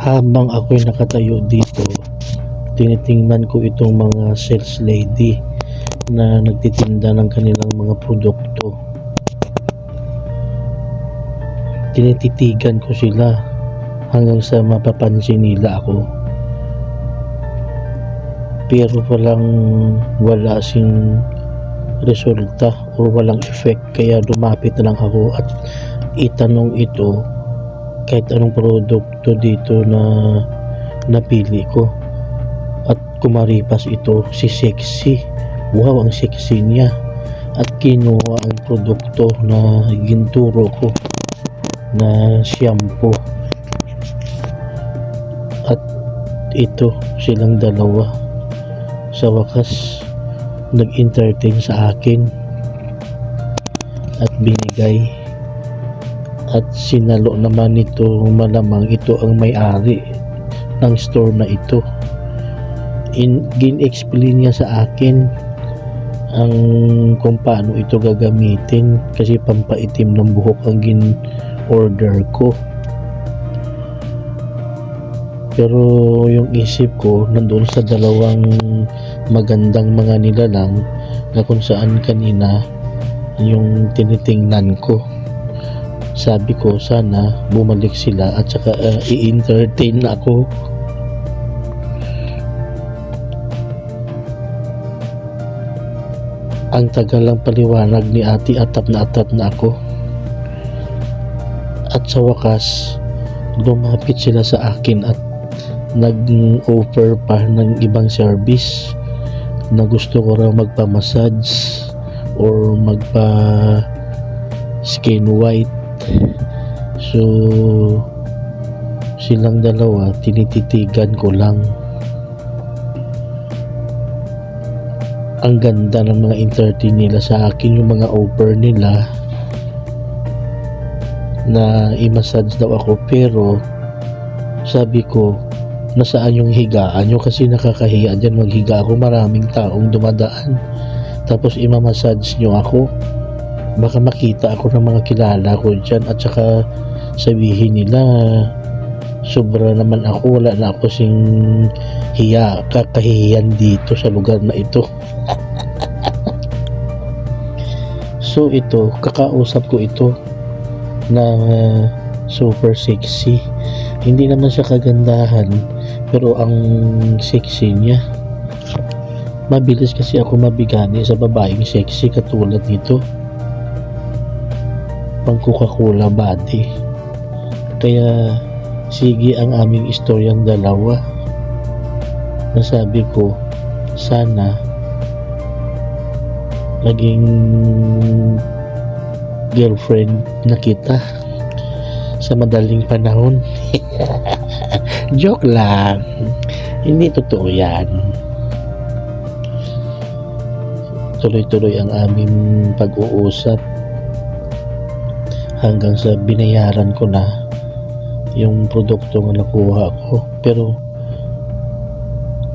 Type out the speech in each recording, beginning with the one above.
Habang ako'y nakatayo dito, tinitingnan ko itong mga sales lady na nagtitinda ng kanilang mga produkto. Tinititigan ko sila hanggang sa mapapansin nila ako. Pero wala sing resulta o walang effect, kaya lumapit na lang ako at itanong ito kahit anong produkto dito na napili ko. At kumaripas ito si Sexy. Wow, ang sexy niya. At kinuha ang produkto na ginturo ko na shampoo. At ito silang dalawa. Sa wakas, nag-entertain sa akin at binigay. At sinalo naman ito, malamang ito ang may-ari ng store na ito. Gin-explain niya sa akin kung paano ito gagamitin, kasi pampaitim ng buhok ang gin-order ko. Pero yung isip ko nandun sa dalawang magandang mga nilalang na kung saan kanina yung tinitingnan ko. Sabi ko sana bumalik sila at saka i-entertain ako. Ang tagal lang paliwanag ni ate, atap na ako. At sa wakas, lumapit sila sa akin at nag-offer pa ng ibang service na gusto ko raw magpa-massage or magpa-skin white. So silang dalawa tinititigan ko lang. Ang ganda ng mga entertain nila sa akin, yung mga offer nila na i-massage daw ako, pero sabi ko, nasaan yung higaan nyo? Kasi nakakahiya dyan maghiga ako, maraming taong dumadaan, tapos i-massage nyo ako, baka makita ako ng mga kilala ko dyan at saka sabihin nila sobra naman ako, wala na ako sing hiya, kakahihiyan dito sa lugar na ito. So ito, kakausap ko ito na super sexy. Hindi naman siya kagandahan, pero ang sexy niya. Mabilis kasi ako mabigani sa babaeng sexy katulad nito. Pang Coca-Cola body. Kaya sige ang aming istoryang dalawa. Nasabi ko, sana maging girlfriend na kita sa madaling panahon. Joke lang, hindi totoo yan. Tuloy-tuloy ang aming pag-uusap hanggang sa binayaran ko na yung produkto na nakuha ko. Pero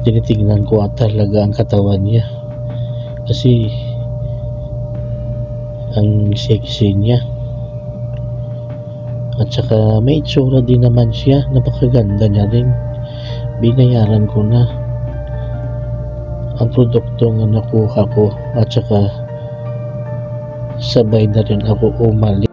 tinitingnan ko at talaga ang katawan niya, kasi ang sexy niya at saka may itsura din naman siya, napakaganda niya rin. Binayaran ko na ang produkto na nakuha ko at saka sabay na rin ako umali.